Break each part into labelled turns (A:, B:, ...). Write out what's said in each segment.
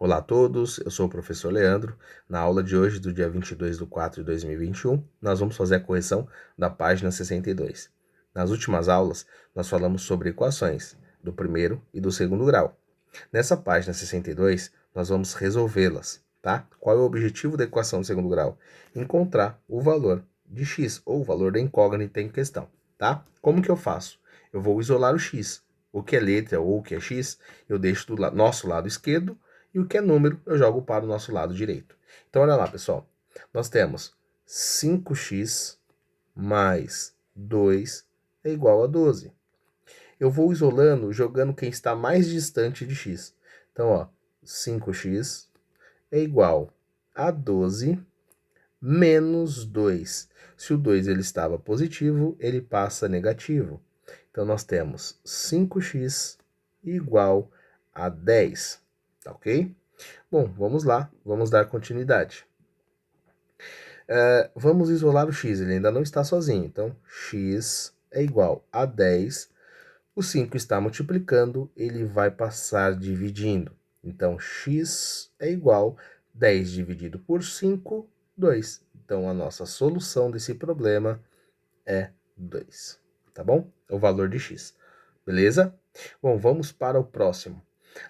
A: Olá a todos, eu sou o professor Leandro. Na aula de hoje, do dia 22/4/2021, nós vamos fazer a correção da página 62. Nas últimas aulas, nós falamos sobre equações do primeiro e do segundo grau. Nessa página 62, nós vamos resolvê-las, tá? Qual é o objetivo da equação do segundo grau? Encontrar o valor de x, ou o valor da incógnita em questão, tá? Como que eu faço? Eu vou isolar o x. O que é letra ou o que é x, eu deixo do nosso lado esquerdo, e o que é número, eu jogo para o nosso lado direito. Então, olha lá, pessoal. Nós temos 5x mais 2 é igual a 12. Eu vou isolando, jogando quem está mais distante de x. Então, ó, 5x é igual a 12 menos 2. Se o 2 ele estava positivo, ele passa negativo. Então, nós temos 5x igual a 10, tá ok? Bom, vamos lá, vamos dar continuidade. Vamos isolar o x, ele ainda não está sozinho. Então, x é igual a 10. O 5 está multiplicando, ele vai passar dividindo. Então, x é igual a 10 dividido por 5, 2. Então, a nossa solução desse problema é 2, tá bom? O valor de x, beleza? Bom, vamos para o próximo.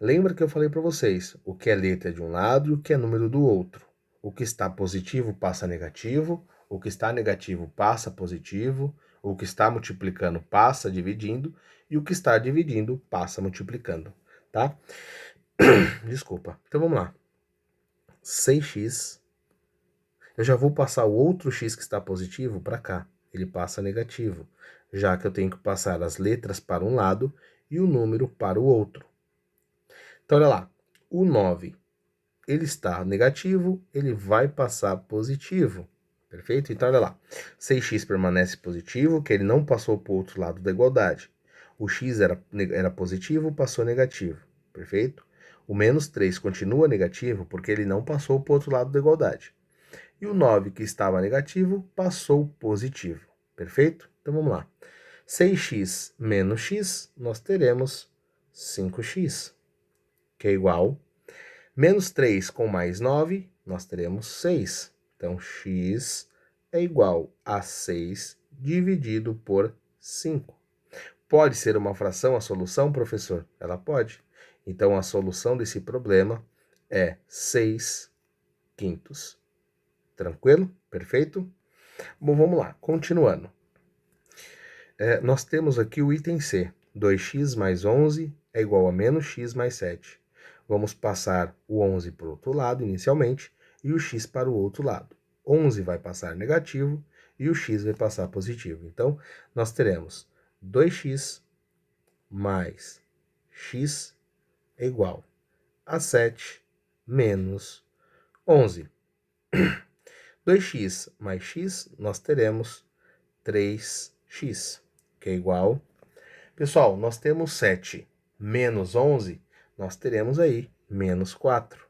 A: Lembra que eu falei para vocês o que é letra de um lado e o que é número do outro. O que está positivo passa negativo, o que está negativo passa positivo, o que está multiplicando passa dividindo e o que está dividindo passa multiplicando, tá? Desculpa. Então vamos lá. 6x. Eu já vou passar o outro x que está positivo para cá. Ele passa negativo, já que eu tenho que passar as letras para um lado e o número para o outro. Então, olha lá, o 9, ele está negativo, ele vai passar positivo, perfeito? Então, olha lá, 6x permanece positivo, que ele não passou para o outro lado da igualdade. O x era positivo, passou negativo, perfeito? O menos 3 continua negativo, porque ele não passou para o outro lado da igualdade. E o 9, que estava negativo, passou positivo, perfeito? Então, vamos lá. 6x menos x, nós teremos 5x, que é igual. Menos 3 com mais 9, nós teremos 6. Então, x é igual a 6 dividido por 5. Pode ser uma fração a solução, professor? Ela pode. Então, a solução desse problema é 6 quintos. Tranquilo? Perfeito? Bom, vamos lá. Continuando. Nós temos aqui o item C. 2x mais 11 é igual a menos x mais 7. Vamos passar o 11 para o outro lado inicialmente e o x para o outro lado. 11 vai passar negativo e o x vai passar positivo. Então, nós teremos 2x mais x é igual a 7 menos 11. 2x mais x, nós teremos 3x, que é igual. Pessoal, nós temos 7 menos 11, nós teremos aí menos 4.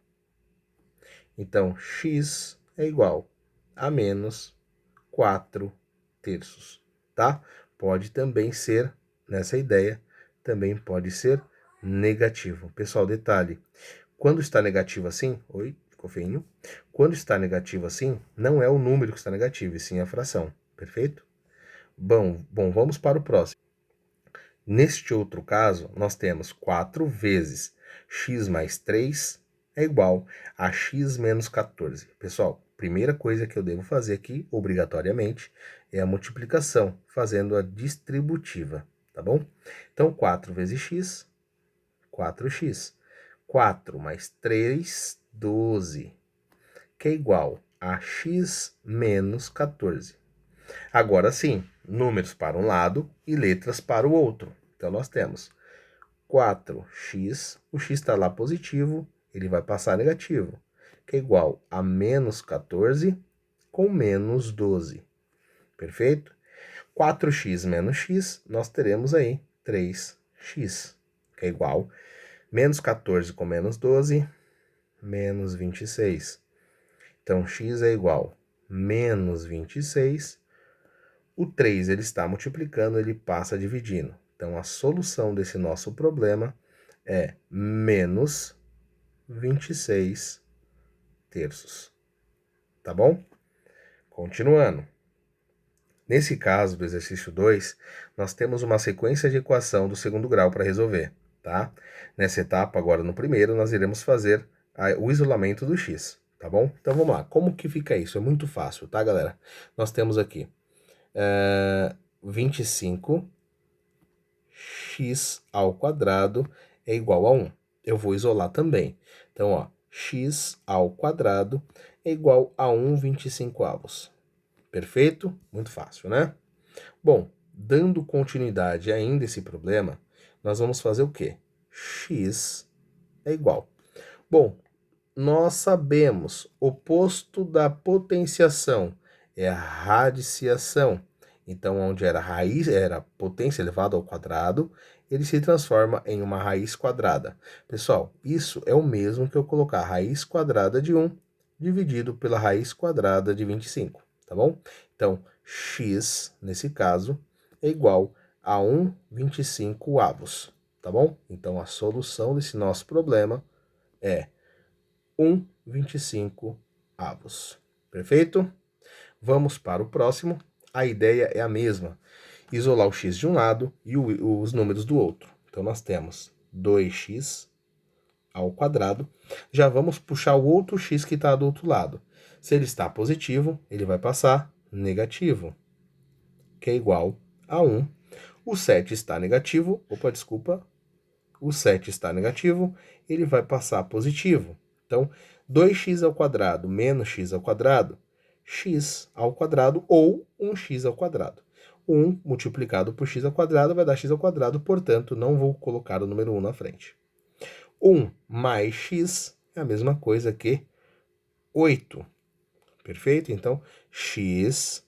A: Então, x é igual a menos 4 terços, tá? Pode também ser, nessa ideia, também pode ser negativo. Pessoal, detalhe, quando está negativo assim, ficou feinho. Quando está negativo assim, não é o número que está negativo, e sim a fração, perfeito? Bom, vamos para o próximo. Neste outro caso, nós temos 4 vezes x mais 3 é igual a x menos 14. Pessoal, primeira coisa que eu devo fazer aqui, obrigatoriamente, é a multiplicação, fazendo a distributiva, tá bom? Então, 4 vezes x, 4x. 4 mais 3, 12, que é igual a x menos 14. Agora sim, números para um lado e letras para o outro. Então, nós temos 4x, o x está lá positivo, ele vai passar negativo, que é igual a menos 14 com menos 12. Perfeito? 4x menos x, nós teremos aí 3x, que é igual menos 14 com menos 12, menos 26. Então, x é igual a menos 26. O 3 ele está multiplicando, ele passa dividindo. Então, a solução desse nosso problema é menos 26 terços. Tá bom? Continuando. Nesse caso do exercício 2, nós temos uma sequência de equação do segundo grau para resolver, tá? Nessa etapa, agora no primeiro, nós iremos fazer o isolamento do x, tá bom? Então vamos lá, como que fica isso? É muito fácil, tá, galera? Nós temos aqui 25x ao quadrado é igual a 1. Eu vou isolar também. Então, ó, x ao quadrado é igual a 1/25. Perfeito? Muito fácil, né? Bom, dando continuidade ainda a esse problema, nós vamos fazer o quê? X é igual. Bom, nós sabemos, o oposto da potenciação é a radiciação. Então, onde era raiz, era potência elevada ao quadrado, ele se transforma em uma raiz quadrada. Pessoal, isso é o mesmo que eu colocar a raiz quadrada de 1 dividido pela raiz quadrada de 25, tá bom? Então, x, nesse caso, é igual a 1/25, tá bom? Então, a solução desse nosso problema é 1/25. Perfeito? Vamos para o próximo. A ideia é a mesma. Isolar o x de um lado e os números do outro. Então, nós temos 2x ao quadrado. Já vamos puxar o outro x que está do outro lado. Se ele está positivo, ele vai passar negativo, que é igual a 1. O 7 está negativo. Opa, desculpa. O 7 está negativo, ele vai passar positivo. Então, 2x ao quadrado menos x ao quadrado, x ao quadrado ou 1x ao quadrado. 1 multiplicado por x ao quadrado vai dar x ao quadrado, portanto, não vou colocar o número 1 na frente. 1 mais x é a mesma coisa que 8. Perfeito? Então, x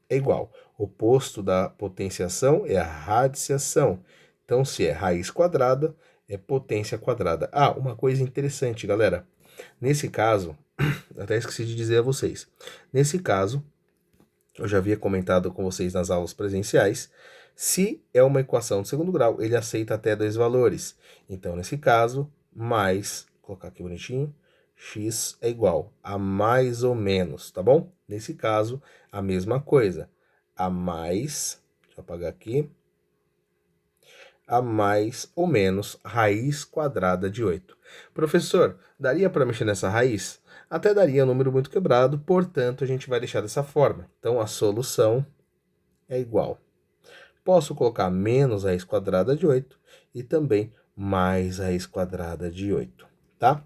A: é igual. O oposto da potenciação é a radiciação. Então, se é raiz quadrada, é potência quadrada. Ah, uma coisa interessante, galera. Nesse caso, até esqueci de dizer a vocês. Nesse caso, eu já havia comentado com vocês nas aulas presenciais, se é uma equação de segundo grau, ele aceita até 2 valores. Então, nesse caso, mais, vou colocar aqui bonitinho, x é igual a mais ou menos, tá bom? Nesse caso, a mesma coisa. A mais, deixa eu apagar aqui, a mais ou menos raiz quadrada de 8. Professor, daria para mexer nessa raiz? Até daria um número muito quebrado, portanto, a gente vai deixar dessa forma. Então, a solução é igual. Posso colocar menos raiz quadrada de 8 e também mais raiz quadrada de 8, tá?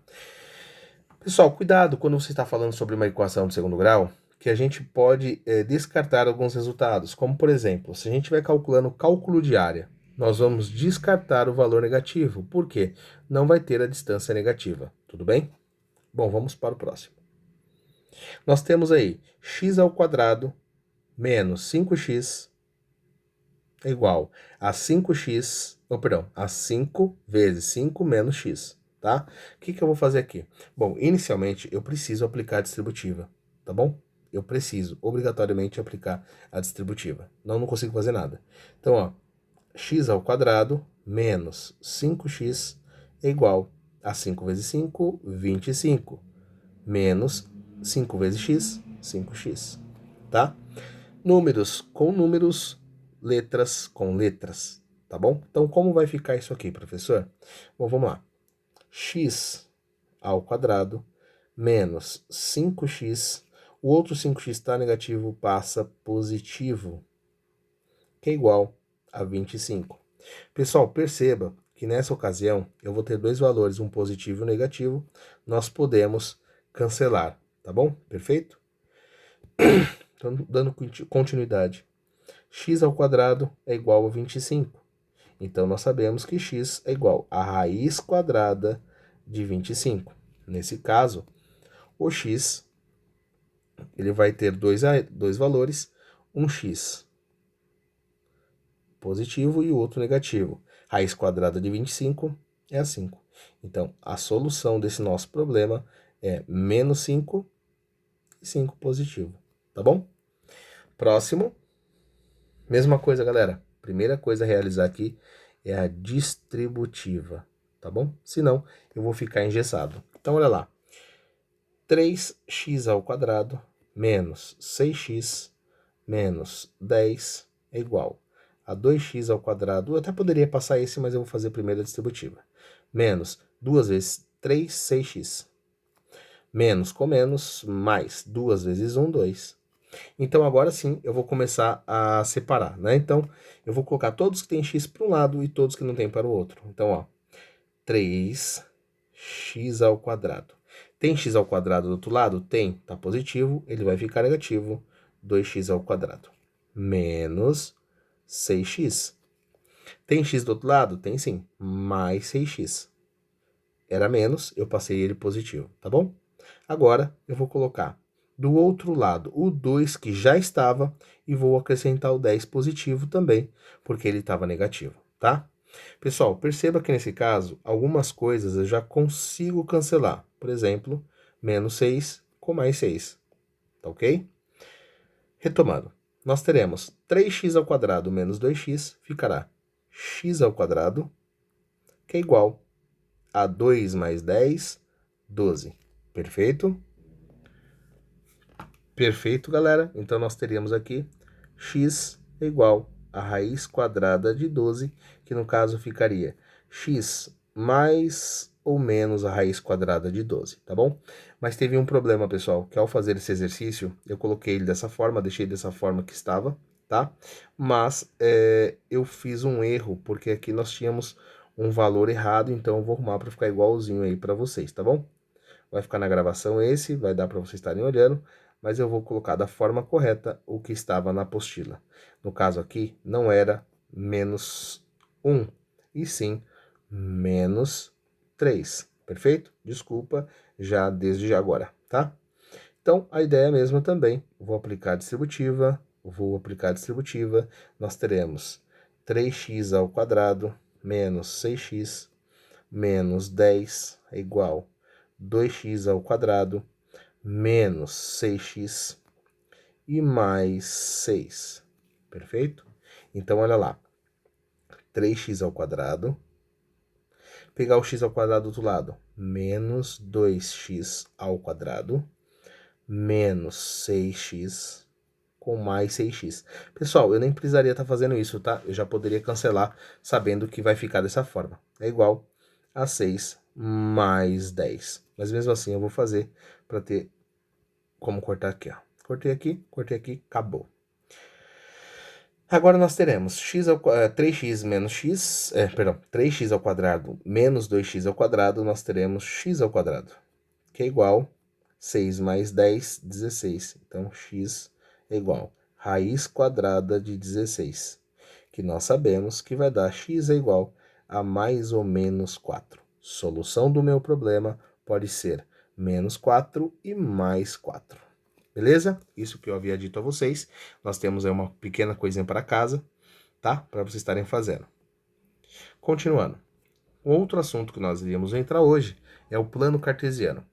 A: Pessoal, cuidado quando você está falando sobre uma equação de segundo grau, que a gente pode descartar alguns resultados, como por exemplo, se a gente estiver calculando cálculo de área, nós vamos descartar o valor negativo, porque não vai ter a distância negativa, tudo bem? Bom, vamos para o próximo. Nós temos aí x ao quadrado menos 5x é igual a 5x, a 5 vezes 5 menos x, tá? O que eu vou fazer aqui? Bom, inicialmente eu preciso aplicar a distributiva, tá bom? Eu preciso obrigatoriamente aplicar a distributiva, não consigo fazer nada. Então, ó, x ao quadrado menos 5x é igual a 5 vezes 5, 25, menos 5 vezes x, 5x, tá? Números com números, letras com letras, tá bom? Então, como vai ficar isso aqui, professor? Bom, vamos lá. X ao quadrado menos 5x, o outro 5x está negativo, passa positivo, que é igual a 25. Pessoal, perceba que nessa ocasião eu vou ter dois valores, um positivo e um negativo, nós podemos cancelar, tá bom? Perfeito? Então, dando continuidade. X ao quadrado é igual a 25. Então, nós sabemos que x é igual a raiz quadrada de 25. Nesse caso, o x ele vai ter dois valores, um x positivo e o outro negativo. Raiz quadrada de 25 é a 5. Então, a solução desse nosso problema é menos 5 e 5 positivo. Tá bom? Próximo. Mesma coisa, galera. Primeira coisa a realizar aqui é a distributiva, tá bom? Senão, eu vou ficar engessado. Então, olha lá. 3x² menos 6x menos 10 é igual a 2x². Eu até poderia passar esse, mas eu vou fazer primeiro a distributiva. Menos 2 vezes 3, 6x. Menos com menos, mais 2 vezes 1, 2. Então, agora sim, eu vou começar a separar, né? Então, eu vou colocar todos que tem x para um lado e todos que não tem para o outro. Então, ó, 3x². Tem x² do outro lado? Tem, tá positivo, ele vai ficar negativo, 2x². Menos 6x. Tem x do outro lado? Tem sim, mais 6x. Era menos, eu passei ele positivo, tá bom? Agora, eu vou colocar do outro lado o 2 que já estava e vou acrescentar o 10 positivo também, porque ele estava negativo, tá? Pessoal, perceba que nesse caso, algumas coisas eu já consigo cancelar. Por exemplo, menos 6 com mais 6, tá ok? Retomando, nós teremos 3x² menos 2x ficará x², que é igual a 2 mais 10, 12. Perfeito? Perfeito, galera. Então, nós teríamos aqui x é igual a raiz quadrada de 12, que no caso ficaria x mais ou menos a raiz quadrada de 12, tá bom? Mas teve um problema, pessoal, que ao fazer esse exercício, eu coloquei ele dessa forma, deixei dessa forma que estava, tá? Mas eu fiz um erro, porque aqui nós tínhamos um valor errado, então eu vou arrumar para ficar igualzinho aí para vocês, tá bom? Vai ficar na gravação esse, vai dar para vocês estarem olhando, mas eu vou colocar da forma correta o que estava na apostila. No caso aqui, não era menos 1, e sim menos 3, perfeito? Desculpa, já desde já agora, tá? Então, a ideia é a mesma também. Vou aplicar a distributiva, nós teremos 3x² menos 6x menos 10 é igual 2x² menos 6x e mais 6. Perfeito? Então, olha lá. 3x². Pegar o x² do outro lado. Menos 2x² menos 6x com mais 6x. Pessoal, eu nem precisaria estar fazendo isso, tá? Eu já poderia cancelar sabendo que vai ficar dessa forma. É igual a 6 mais 10. Mas mesmo assim eu vou fazer para ter como cortar aqui, ó. Cortei aqui, acabou. Agora nós teremos 3x menos x, 3x² menos 2x², nós teremos x², que é igual a 6 mais 10, 16. Então, x é igual a raiz quadrada de 16, que nós sabemos que vai dar x é igual a mais ou menos 4. Solução do meu problema pode ser menos 4 e mais 4. Beleza? Isso que eu havia dito a vocês. Nós temos aí uma pequena coisinha para casa, tá? Para vocês estarem fazendo. Continuando. O outro assunto que nós iríamos entrar hoje é o plano cartesiano.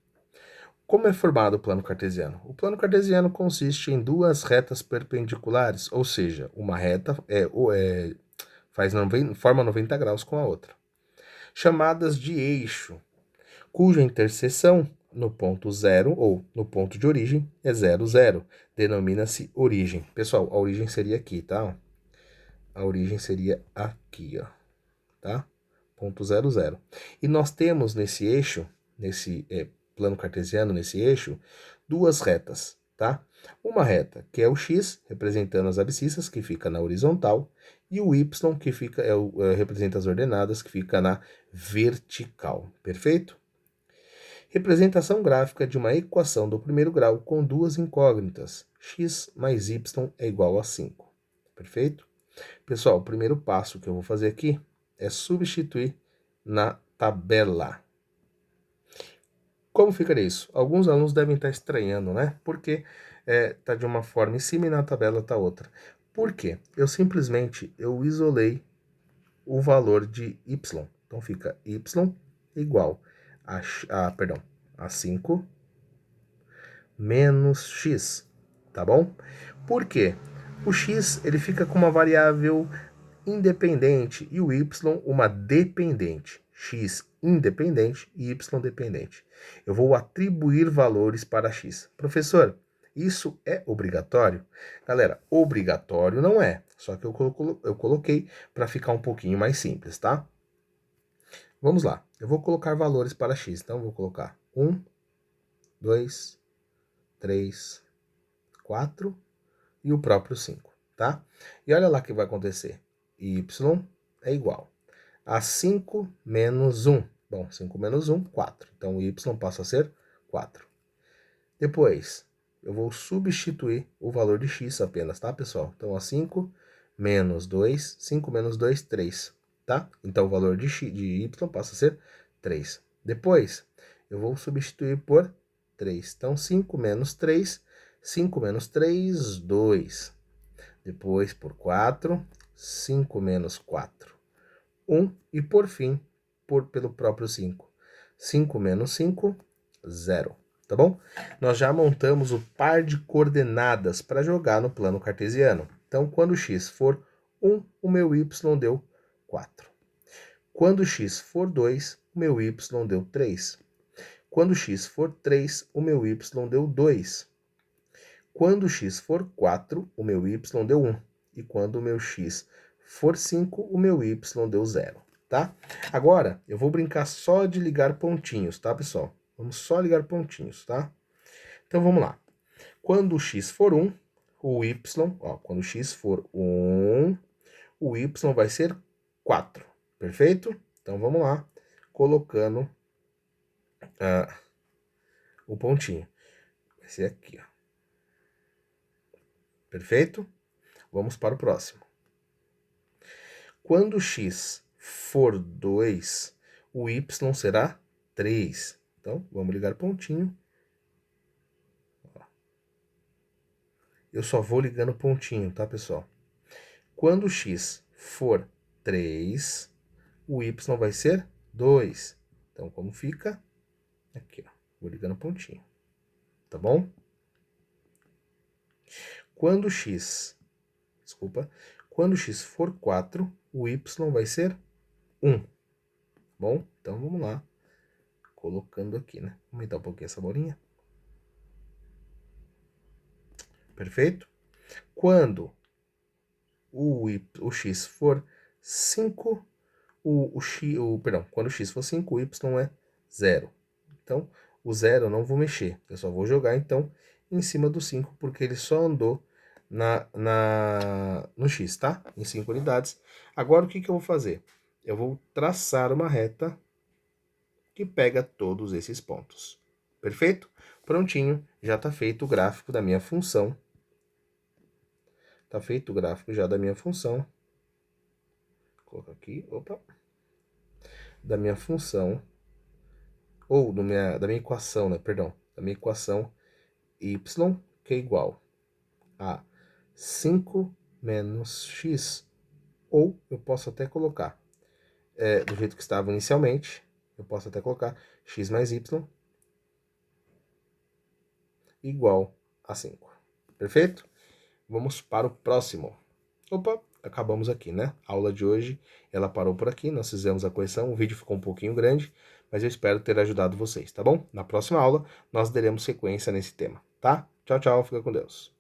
A: Como é formado o plano cartesiano? O plano cartesiano consiste em duas retas perpendiculares, ou seja, uma reta forma 90 graus com a outra, chamadas de eixo, cuja interseção no ponto zero ou no ponto de origem é 0, 0. Denomina-se origem. Pessoal, a origem seria aqui, tá? A origem seria aqui, ó, tá? Ponto 0, 0. E nós temos nesse eixo, nesse plano cartesiano, nesse eixo, duas retas, tá? Uma reta, que é o x, representando as abscissas, que fica na horizontal, e o y, que fica, representa as ordenadas, que fica na vertical. Perfeito? Representação gráfica de uma equação do primeiro grau com duas incógnitas, x mais y é igual a 5. Perfeito? Pessoal, o primeiro passo que eu vou fazer aqui é substituir na tabela. Como ficaria isso? Alguns alunos devem estar estranhando, né? Porque está de uma forma em cima e na tabela está outra. Por quê? Eu simplesmente isolei o valor de y. Então, fica y igual a 5 menos x, tá bom? Por quê? O x ele fica com uma variável independente e o y uma dependente. X independente e y dependente. Eu vou atribuir valores para x. Professor, isso é obrigatório? Galera, obrigatório não é, só que eu coloquei para ficar um pouquinho mais simples, tá? Vamos lá, eu vou colocar valores para x, então vou colocar 1, 2, 3, 4 e o próprio 5, tá? E olha lá o que vai acontecer. Y é igual a 5 menos 1. Bom, 5 menos 1, 4. Então, o y passa a ser 4. Depois, eu vou substituir o valor de x apenas, tá, pessoal? Então, 5 menos 2, 5 menos 2, 3, tá? Então, o valor de y passa a ser 3. Depois, eu vou substituir por 3. Então, 5 menos 3, 5 menos 3, 2. Depois, por 4, 5 menos 4, 1. E, por fim, pelo próprio 5. 5 menos 5, 0. Tá bom? Nós já montamos o par de coordenadas para jogar no plano cartesiano. Então, quando x for 1, o meu y deu 4. Quando x for 2, o meu y deu 3. Quando x for 3, o meu y deu 2. Quando x for 4, o meu y deu 1. E quando o meu x for 5, o meu y deu 0, tá? Agora, eu vou brincar só de ligar pontinhos, tá, pessoal? Vamos só ligar pontinhos, tá? Então, vamos lá. Quando o x for 1, o y, ó, quando o x for 1, o y vai ser 4, perfeito? Então, vamos lá, colocando o pontinho. Vai ser aqui, ó. Perfeito? Vamos para o próximo. Quando x for 2, o y será 3. Então, vamos ligar pontinho. Eu só vou ligando pontinho, tá, pessoal? Quando x for 3, o y vai ser 2. Então, como fica? Aqui, ó. Vou ligando pontinho. Tá bom? Quando x for 4, o y vai ser 1. Bom, então vamos lá. Colocando aqui, né? Vou aumentar um pouquinho essa bolinha. Perfeito? Quando o x for 5, quando o x for 5, o y é 0. Então, o 0 eu não vou mexer. Eu só vou jogar, então, em cima do 5, porque ele só andou no x, tá? Em 5 unidades. Agora, o que eu vou fazer? Eu vou traçar uma reta que pega todos esses pontos. Perfeito? Prontinho, já está feito o gráfico da minha função. Está feito o gráfico já da minha função. Vou colocar aqui, opa. Da minha função, ou da minha equação, né? Perdão. Da minha equação y, que é igual a 5 menos x. Ou eu posso até colocar, do jeito que estava inicialmente, eu posso até colocar x mais y igual a 5. Perfeito? Vamos para o próximo. Opa, acabamos aqui, né? A aula de hoje, ela parou por aqui, nós fizemos a correção, o vídeo ficou um pouquinho grande, mas eu espero ter ajudado vocês, tá bom? Na próxima aula, nós daremos sequência nesse tema, tá? Tchau, tchau, fica com Deus.